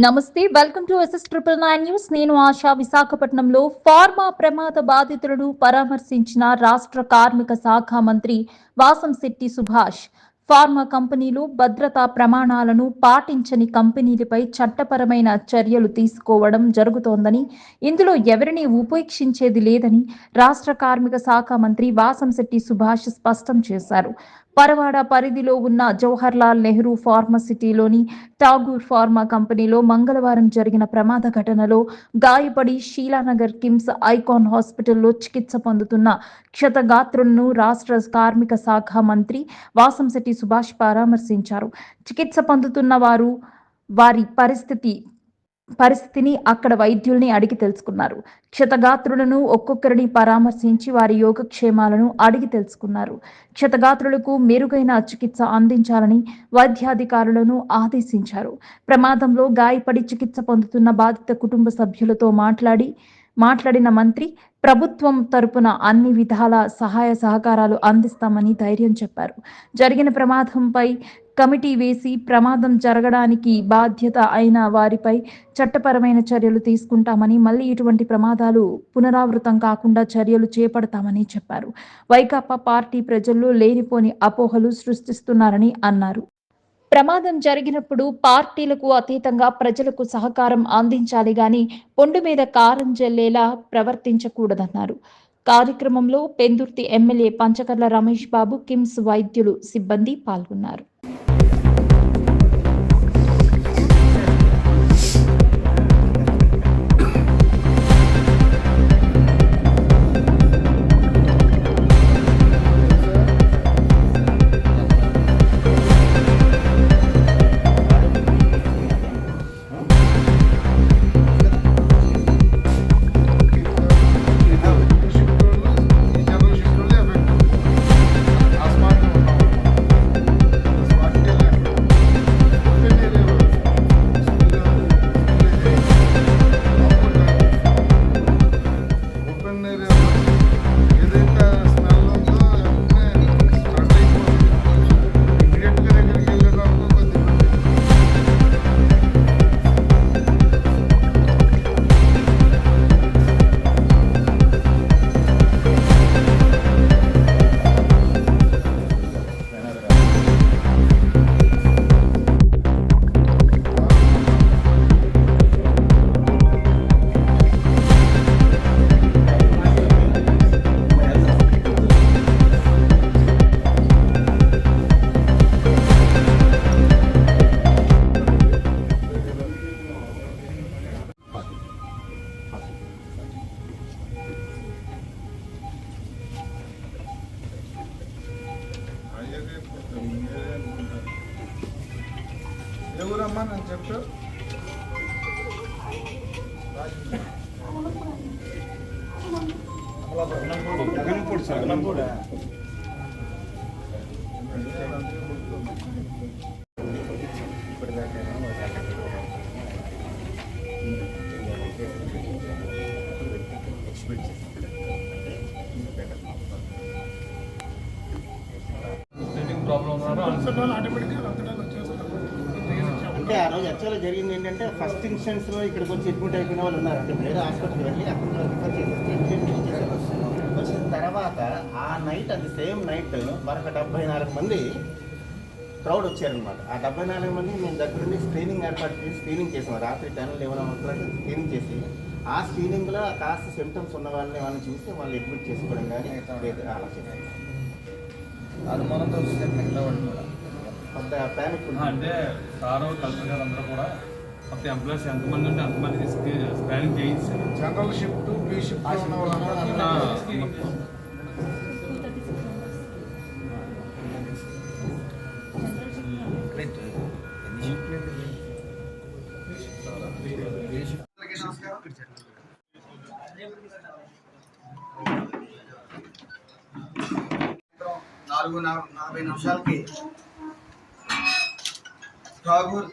నమస్తే, welcome to SS999 news. నేను ఆశా. విశాఖపట్నంలో ఫార్మా ప్రమాద బాధితులను పరామర్శించిన రాష్ట్ర కార్మిక శాఖ మంత్రి వాసంశెట్టి సుభాష్. ఫార్మా కంపెనీలు భద్రతా ప్రమాణాలను పాటించని కంపెనీలపై చట్టపరమైన చర్యలు తీసుకోవడం జరుగుతోందని, ఇందులో ఎవరిని ఉపేక్షించేది లేదని రాష్ట్ర కార్మిక శాఖ మంత్రి వాసంశెట్టి సుభాష్ స్పష్టం చేశారు. పరవాడ పరిధిలో ఉన్న జవహర్లాల్ నెహ్రూ ఫార్మసిటీలోని ఠాగూర్ ఫార్మా కంపెనీలో మంగళవారం జరిగిన ప్రమాద ఘటనలో గాయపడి షీలానగర్ కిమ్స్ ఐకాన్ హాస్పిటల్లో చికిత్స పొందుతున్న క్షతగాత్రులను రాష్ట్ర కార్మిక శాఖ మంత్రి వాసంశెట్టి సుభాష్ పరామర్శించారు. చికిత్స పొందుతున్న వారి పరిస్థితిని అక్కడ వైద్యుల్ని అడిగి తెలుసుకున్నారు. క్షతగాత్రులను ఒక్కొక్కరిని పరామర్శించి వారి యోగక్షేమాలను అడిగి తెలుసుకున్నారు. క్షతగాత్రులకు మెరుగైన చికిత్స అందించాలని వైద్యాధికారులను ఆదేశించారు. ప్రమాదంలో గాయపడి చికిత్స పొందుతున్న బాధిత కుటుంబ సభ్యులతో మాట్లాడిన మంత్రి ప్రభుత్వం తరపున అన్ని విధాల సహాయ సహకారాలు అందిస్తామని ధైర్యం చెప్పారు. జరిగిన ప్రమాదంపై కమిటీ వేసి ప్రమాదం జరగడానికి బాధ్యత అయిన వారిపై చట్టపరమైన చర్యలు తీసుకుంటామని, మళ్ళీ ఇటువంటి ప్రమాదాలు పునరావృతం కాకుండా చర్యలు చేపడతామని చెప్పారు. వైకాపా పార్టీ ప్రజల్లో లేనిపోని అపోహలు సృష్టిస్తున్నారని అన్నారు. ప్రమాదం జరిగినప్పుడు పార్టీలకు అతీతంగా ప్రజలకు సహకారం అందించాలి గాని పొండు మీద కారం జల్లేలా ప్రవర్తించకూడదన్నారు. కార్యక్రమంలో పెందుర్తి ఎమ్మెల్యే పంచకర్ల రమేష్ బాబు, కిమ్స్ వైద్యులు, సిబ్బంది పాల్గొన్నారు. ఎవరమ్మా నేను చెప్తా అంటే ఆ రోజు యాక్చువల్గా జరిగింది ఏంటంటే ఫస్ట్ ఇన్స్టెన్స్లో ఇక్కడికి వచ్చి అడ్మిట్ అయిపోయిన వాళ్ళు ఉన్నారు. అంటే వేరే హాస్పిటల్కి వెళ్ళి అక్కడ రిఫర్ చేసేసి అడ్మిట్ చేశారు. వచ్చిన తర్వాత ఆ నైట్, అది సేమ్ నైట్ మరొక 74 మంది క్రౌడ్ వచ్చారనమాట. ఆ 74 మంది మేము దగ్గరుండి స్క్రీనింగ్ ఏర్పాటు చేసి స్క్రీనింగ్ చేసాం. రాత్రి 10-11 స్క్రీనింగ్ చేసి ఆ స్క్రీనింగ్లో కాస్త సిమ్టమ్స్ ఉన్న వాళ్ళని వాళ్ళని చూస్తే వాళ్ళు అడ్మిట్ చేసుకోవడం కానీ అలా చేశారు. అనుమానంతో మిగతా వాళ్ళు కూడా కొంత ప్యానిక్ అంటే సార్ కలెక్టర్ గారు అందరూ కూడా మొత్తం ఎంప్లాయీస్ ఎంతమంది ఉంటే అంతమందికి స్కానింగ్ చేయించారు. జనరల్ షిఫ్ట్, బి షిఫ్ట్ ఉన్న వాళ్ళందరూ నిమిషాలకి ఠాగూర్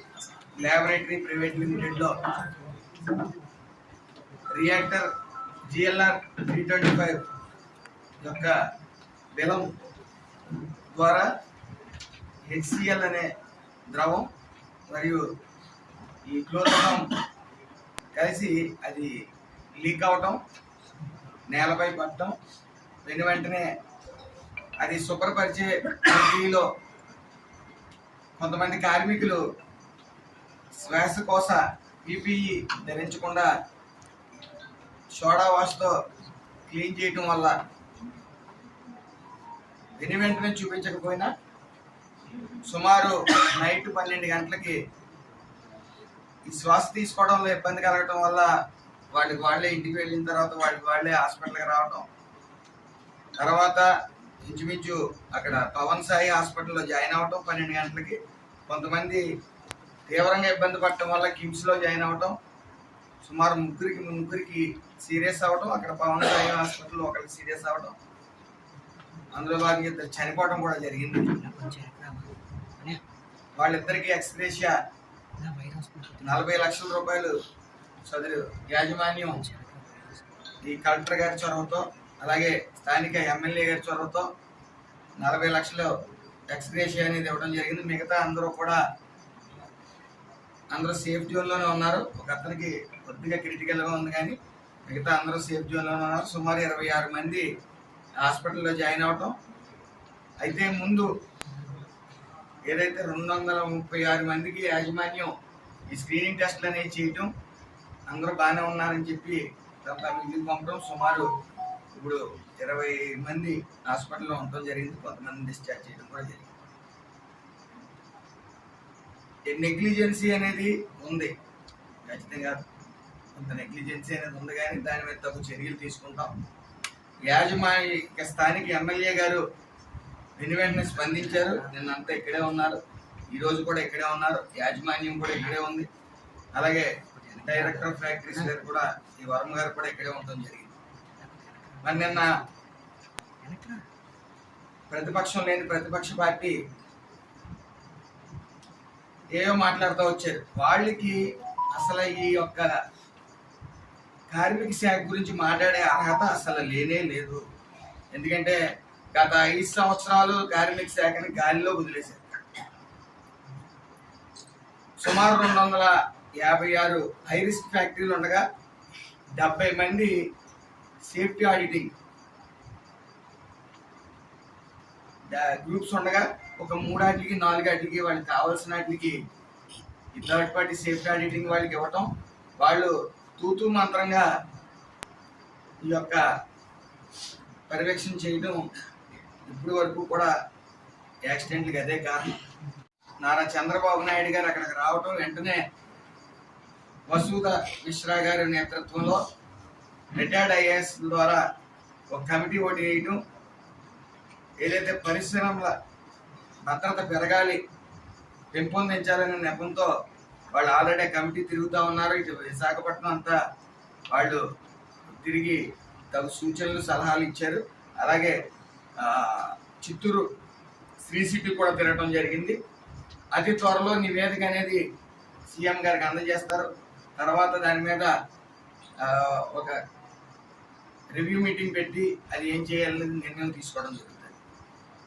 ల్యాబొరేటరీ ప్రైవేట్ లిమిటెడ్లో రియాక్టర్ GLR 325 యొక్క బెలం ద్వారా HCl అనే ద్రవం మరియు ఈ క్లోరోఫామ్ కలిసి అది లీక్ అవటం, నేలపై పడటం, వెంటనే అది శుభ్రపరిచే ప్రక్రియలో కొంతమంది కార్మికులు శ్వాసకోశ PPE ధరించకుండా సోడా వాష్తో క్లీన్ చేయటం వల్ల వెంటనే చూపించకపోయినా సుమారు నైట్ 12 గంటలకి ఈ శ్వాస తీసుకోవడంలో ఇబ్బంది కలగటం వల్ల వాళ్ళే ఇంటికి వెళ్ళిన తర్వాత వాళ్ళే హాస్పిటల్కి రావటం, తర్వాత ఇంచుమించు అక్కడ పవన్ సాయి హాస్పిటల్లో జాయిన్ అవ్వటం 12 గంటలకి, కొంతమంది తీవ్రంగా ఇబ్బంది పడటం వల్ల కిమ్స్లో జాయిన్ అవ్వటం, సుమారు ముగ్గురికి సీరియస్ అవ్వటం, అక్కడ పవన్ సాయి హాస్పిటల్లో ఒకరికి సీరియస్ అవ్వటం, అందులో భాగంగా ఇద్దరు చనిపోవడం కూడా జరిగింది. వాళ్ళిద్దరికి ఎక్స్గ్రేషియా 40 లక్షల రూపాయలు సదరు యాజమాన్యం ఈ కలెక్టర్ గారి చొరవతో, అలాగే స్థానిక ఎమ్మెల్యే గారి చొరవతో 40 లక్షలు ఎక్స్గ్రేషియా అనేది ఇవ్వడం జరిగింది. మిగతా అందరూ సేఫ్ జోన్లోనే ఉన్నారు. ఒక అతనికి కొద్దిగా క్రిటికల్గా ఉంది, కానీ మిగతా అందరూ సేఫ్ జోన్లోనే ఉన్నారు. సుమారు 26 మంది హాస్పిటల్లో జాయిన్ అవ్వటం. అయితే ముందు ఏదైతే 236 మందికి యాజమాన్యం ఈ స్క్రీనింగ్ టెస్ట్లు అనేవి చేయటం, అందరూ బాగానే ఉన్నారని చెప్పి తర్వాత మిగిలిన పంపడం, సుమారు ఇప్పుడు 20 మంది హాస్పిటల్లో ఉండటం జరిగింది. కొంతమంది డిశ్చార్జ్ చేయడం కూడా జరిగింది. నెగ్లిజెన్సీ అనేది ఉంది, ఖచ్చితంగా కొంత నెగ్లిజెన్సీ అనేది ఉంది, కానీ దాని మీద తగు చర్యలు తీసుకుంటాం. స్థానిక ఎమ్మెల్యే గారు వెంటనే స్పందించారు. నిన్నంతా ఇక్కడే ఉన్నారు, ఈరోజు కూడా ఇక్కడే ఉన్నారు, యాజమాన్యం కూడా ఇక్కడే ఉంది, అలాగే డైరెక్టర్ ఆఫ్ ఫ్యాక్టరీస్ గారు కూడా, ఈ వర్మ గారు కూడా ఇక్కడే ఉండటం జరిగింది. మరి నిన్న ప్రతిపక్షం లేని ప్రతిపక్ష పార్టీ ఏవో మాట్లాడుతూ వచ్చారు. వాళ్ళకి అసలు ఈ యొక్క కార్మిక శాఖ గురించి మాట్లాడే అర్హత అసలు లేనే లేదు. ఎందుకంటే గత 5 సంవత్సరాలు కార్మిక శాఖని గాలిలో వదిలేశారు. సుమారు 256 హై రిస్క్ ఫ్యాక్టరీలు ఉండగా 70 మంది సేఫ్టీ ఆడిటింగ్ గ్రూప్స్ ఉండగా ఒక 3 వాటికి 4 వాటికి వాళ్ళకి కావాల్సిన వాటికి ఈ థర్డ్ పార్టీ సేఫ్టీ ఆడిటింగ్ వాళ్ళకి ఇవ్వటం, వాళ్ళు తూతూ మంత్రంగా ఈ యొక్క పర్యవేక్షణ చేయడం ఇప్పటి వరకు కూడా యాక్సిడెంట్లకి అదే కారణం. నారా చంద్రబాబు నాయుడు గారు అక్కడికి రావటం, వెంటనే వసూధ మిశ్రా గారి నేతృత్వంలో రిటైర్డ్ IAS ద్వారా ఒక కమిటీ ఒకటి వేయడం, ఏదైతే పరిశ్రమల భద్రత పెరగాలి, పెంపొందించాలనే నెపంతో వాళ్ళు ఆల్రెడీ కమిటీ తిరుగుతూ ఉన్నారు. ఇటు విశాఖపట్నం అంతా వాళ్ళు తిరిగి తగు సూచనలు సలహాలు ఇచ్చారు. అలాగే చిత్తూరు శ్రీ సిటీ కూడా తిరగడం జరిగింది. అతి త్వరలో నివేదిక అనేది సీఎం గారికి అందజేస్తారు. తర్వాత దాని మీద ఒక రివ్యూ మీటింగ్ పెట్టి అది ఏం చేయాలనేది నిర్ణయం తీసుకోవడం జరుగుతుంది.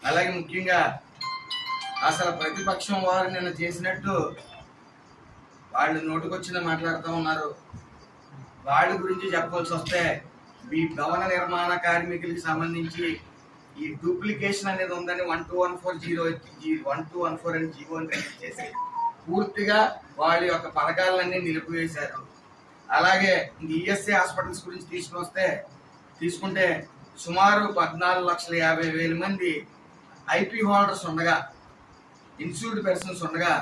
అలాగే ముఖ్యంగా అసలు ప్రతిపక్షం వారు నిన్న చేసినట్టు వాళ్ళు నోటుకొచ్చింది మాట్లాడుతూ ఉన్నారు. వాళ్ళ గురించి చెప్పవలసి వస్తే ఈ భవన నిర్మాణ కార్మికులకి సంబంధించి ఈ డూప్లికేషన్ అనేది ఉందని 1214 అని జీవోని రిలీజ్ చేసి పూర్తిగా వాళ్ళ యొక్క పథకాలన్నీ నిలిపివేశారు. అలాగే ESI హాస్పిటల్స్ గురించి తీసుకుంటే సుమారు 14,50,000 మంది IP హోల్డర్స్ ఉండగా, ఇన్సూర్డ్ పర్సన్స్ ఉండగా,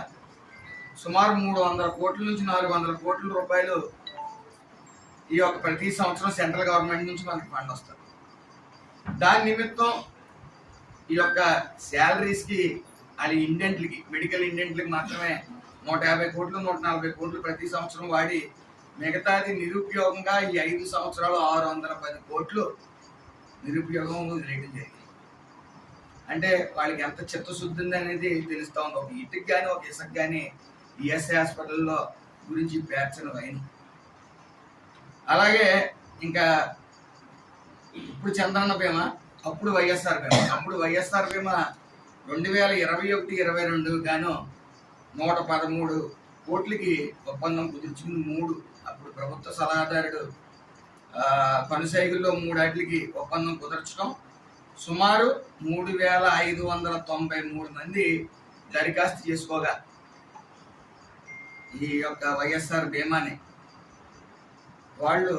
సుమారు 300 కోట్ల నుంచి 400 కోట్ల రూపాయలు ఈ యొక్క ప్రతి సంవత్సరం సెంట్రల్ గవర్నమెంట్ నుంచి మనకి ఫండ్ వస్తుంది. దాని నిమిత్తం ఈ యొక్క శాలరీస్కి అది ఇండెంట్లకి, మెడికల్ ఇండెంట్లకి మాత్రమే 150 కోట్లు 140 కోట్లు ప్రతి సంవత్సరం వాడి, మిగతాది నిరుపయోగంగా ఈ 5 సంవత్సరాలు 610 కోట్లు నిరుపయోగం వదిలేయడం జరిగింది. అంటే వాళ్ళకి ఎంత చిత్తశుద్ధి ఉంది అనేది తెలుస్తూ ఉంది. ఒక ఇటుకి కానీ ఒక ఇసుక కానీ ESI హాస్పిటల్లో గురించి పేర్చని వైన్. అలాగే ఇంకా ఇప్పుడు చంద్రన్న బీమా, అప్పుడు వైఎస్ఆర్ బీమా. అప్పుడు వైఎస్ఆర్ బీమా 2021-22 గాను 113 కోట్లకి ఒప్పందం కుదుర్చుకుని 3 అప్పుడు ప్రభుత్వ సలహాదారుడు కొనసాగుల్లో 3 వాటికి ఒప్పందం కుదర్చడం, సుమారు 3,593 మంది దరఖాస్తు చేసుకోగా ఈ యొక్క వైఎస్ఆర్ బీమాని వాళ్ళు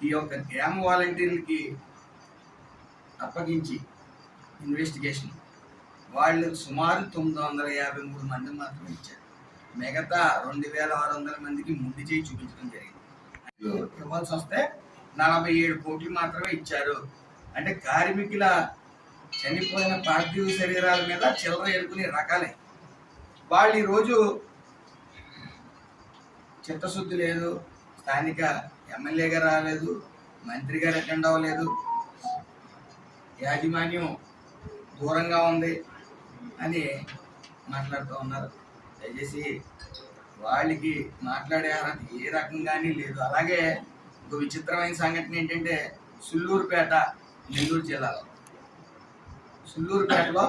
ఈ యొక్క గ్రామ వాలంటీర్లకి అప్పగించి ఇన్వెస్టిగేషన్ వాళ్ళు సుమారు 953 మంది మాత్రమే ఇచ్చారు. మిగతా 2,600 మందికి ముందు చేయి చూపించడం జరిగింది. ఇవ్వాల్సి వస్తే 47 కోట్లు మాత్రమే ఇచ్చారు. అంటే కార్మికుల చనిపోయిన పార్థివ శరీరాల మీద చిల్లర ఎరుకునే రకాలే. వాళ్ళు ఈరోజు చిత్తశుద్ధి లేదు, స్థానిక ఎమ్మెల్యేగా రాలేదు, మంత్రి గారు అటెండ్ అవ్వలేదు, యాజమాన్యం దూరంగా ఉంది అని మాట్లాడుతూ ఉన్నారు. దయచేసి వాళ్ళకి మాట్లాడే అర్హత ఏ రకంగానే లేదు. అలాగే ఒక విచిత్రమైన సంఘటన ఏంటంటే సుల్లూరుపేట, నెల్లూరు జిల్లాలో సుల్లూరుపేటలో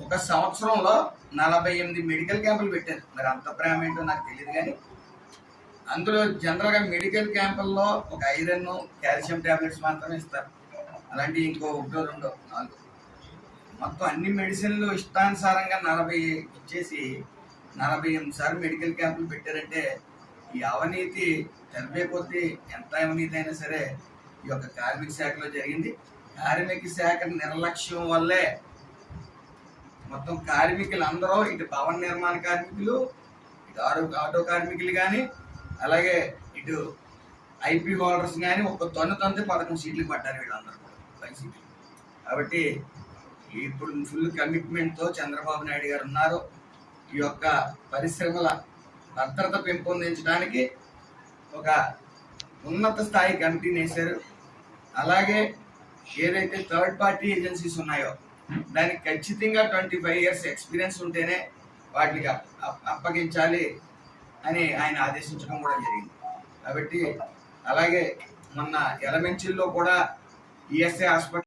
ఒక సంవత్సరంలో 48 మెడికల్ క్యాంపులు పెట్టారు. మరి అంత ప్రేమ ఏంటో నాకు తెలియదు, కానీ అందులో జనరల్గా మెడికల్ క్యాంపుల్లో ఒక ఐరన్, కాల్షియం టాబ్లెట్స్ మాత్రమే ఇస్తారు. అలాంటివి ఇంకో 1, 2, 4 మొత్తం అన్ని మెడిసిన్లు ఇష్టానుసారంగా 40 ఇచ్చేసి 48 సార్లు మెడికల్ క్యాంపులు పెట్టారంటే ఈ అవినీతి జరిపే కొద్దీ ఎంత అవినీతి అయినా సరే ఈ యొక్క కార్మిక శాఖలో జరిగింది. కార్మిక శాఖ నిర్లక్ష్యం వల్లే మొత్తం కార్మికులు అందరూ, ఇటు భవన నిర్మాణ కార్మికులు, ఇటు ఆటో కార్మికులు కానీ, అలాగే ఇటు ఐపీ హోల్డర్స్ కానీ ఒక తొందర 11 సీట్లు పడ్డారు వీళ్ళందరూ కూడా, 5 సీట్లు. కాబట్టి ఇప్పుడు ఫుల్ కమిట్మెంట్తో చంద్రబాబు నాయుడు గారు ఉన్నారు. ఈ యొక్క పరిశ్రమల భద్రత పెంపొందించడానికి ఒక ఉన్నత స్థాయి కమిటీని వేశారు. అలాగే ఏదైతే థర్డ్ పార్టీ ఏజెన్సీస్ ఉన్నాయో దానికి ఖచ్చితంగా 25 ఇయర్స్ ఎక్స్పీరియన్స్ ఉంటేనే వాటికి అప్పగించాలి అని ఆయన ఆదేశించడం కూడా జరిగింది. కాబట్టి అలాగే మొన్న ఎలమెంచిల్లో కూడా ఈఎస్ఐ హాస్పిటల్